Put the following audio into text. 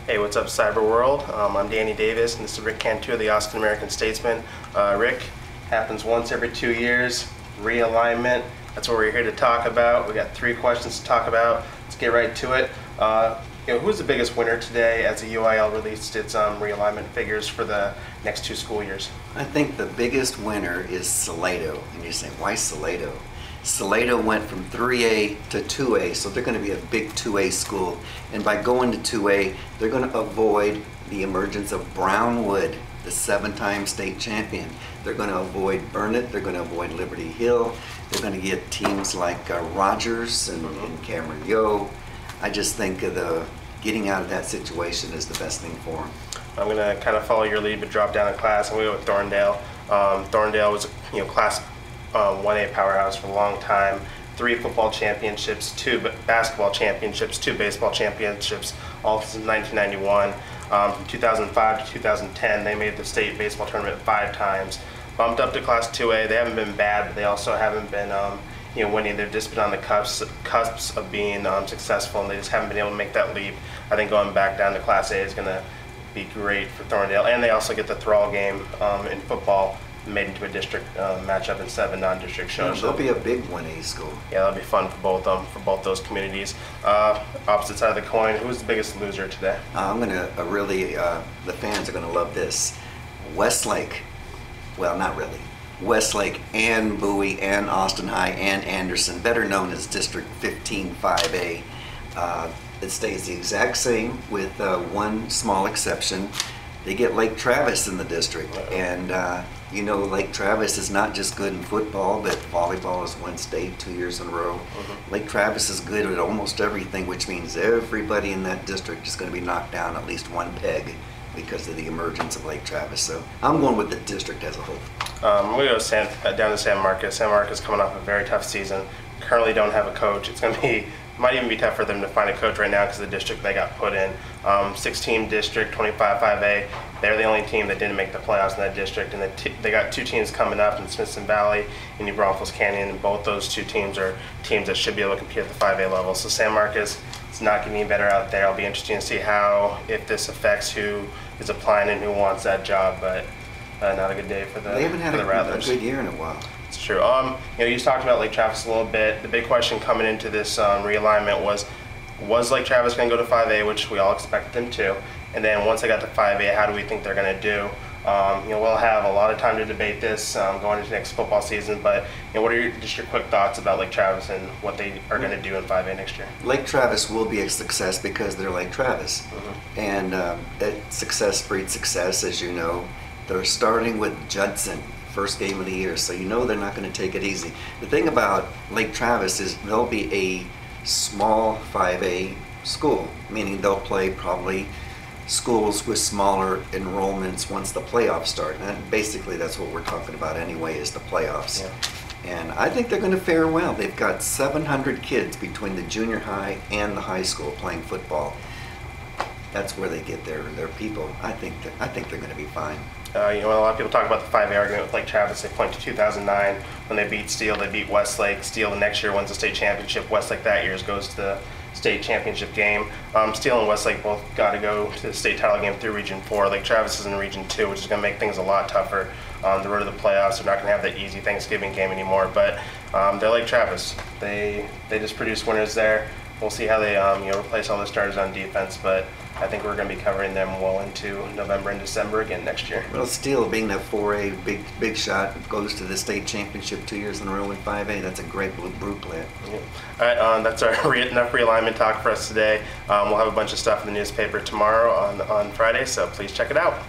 Hey, what's up, Cyber World? I'm Danny Davis, and this is Rick Cantu of the American-Statesman. Rick, happens once every 2 years. Realignment. That's what we're here to talk about. We got 3 questions to talk about. Let's get right to it. Who's the biggest winner today as the UIL released its realignment figures for the next 2 school years? I think the biggest winner is Salado. And you say, why Salado? Salado went from 3A to 2A, so they're going to be a big 2A school. And by going to 2A, they're going to avoid the emergence of Brownwood, the 7-time state champion. They're going to avoid Burnett. They're going to avoid Liberty Hill. They're going to get teams like Rogers and Cameron Yo. I just think getting out of that situation is the best thing for them. I'm going to kind of follow your lead, but drop down a class. I'm going to go with Thorndale. Thorndale was class 1A powerhouse for a long time. 3 football championships, 2 basketball championships, 2 baseball championships, all since 1991. From 2005 to 2010, they made the state baseball tournament 5 times. Bumped up to Class 2A. They haven't been bad, but they also haven't been winning. They've just been on the cusps of being successful, and they just haven't been able to make that leap. I think going back down to Class A is going to be great for Thorndale, and they also get the Thrall game in football made into a district matchup instead of a non-district show. They'll be a big 1A school. Yeah, that'll be fun for both those communities. Opposite side of the coin, who's the biggest loser today? I'm gonna the fans are gonna love this. Westlake, well, not really. Westlake and Bowie and Austin High and Anderson, better known as District 15 5A. It stays the exact same with one small exception. They get Lake Travis in the district, and Lake Travis is not just good in football, but volleyball has won state 2 years in a row. Lake Travis is good at almost everything, which means everybody in that district is going to be knocked down at least 1 peg because of the emergence of Lake Travis. So I'm going with the district as a whole. I'm going to go down to San Marcos. San Marcos coming off a very tough season. Currently don't have a coach. It's going to be might even be tough for them to find a coach right now because of the district they got put in. 6-team district, 25 5A. They're the only team that didn't make the playoffs in that district, and they got 2 teams coming up in Smithson Valley and New Braunfels Canyon, and both those 2 teams are teams that should be able to compete at the 5A level. So San Marcos is not getting any better out there. It'll be interesting to see if this affects who is applying and who wants that job, but not a good day for the Rattlers. They haven't had a good year in a while. It's true. You just talked about Lake Travis a little bit. The big question coming into this realignment was Lake Travis going to go to 5A, which we all expected them to, and then once they got to 5A, how do we think they're going to do? We'll have a lot of time to debate this going into next football season, but what are your quick thoughts about Lake Travis and what they are going to do in 5A next year? Lake Travis will be a success because they're Lake Travis, and that success breeds success, as you know. They're starting with Judson. First game of the year, so they're not going to take it easy. The thing about Lake Travis is they'll be a small 5A school, meaning they'll play probably schools with smaller enrollments once the playoffs start. And basically that's what we're talking about anyway, is the playoffs. Yeah. And I think they're going to fare well. They've got 700 kids between the junior high and the high school playing football. That's where they get their people. I think they're going to be fine. A lot of people talk about the 5A argument with Lake Travis. They point to 2009 when they beat Steele. They beat Westlake. Steele the next year wins the state championship. Westlake that year goes to the state championship game. Steele and Westlake both got to go to the state title game through Region 4. Lake Travis is in Region 2, which is going to make things a lot tougher on the road to the playoffs. They're not going to have that easy Thanksgiving game anymore, but they're Lake Travis. They just produce winners there. We'll see how they replace all the starters on defense, but I think we're going to be covering them well into November and December again next year. Well, Steele being that 4A big shot, goes to the state championship 2 years in a row in 5A. That's a great blue plan. Yeah. All right, that's enough realignment talk for us today. We'll have a bunch of stuff in the newspaper tomorrow on Friday, so please check it out.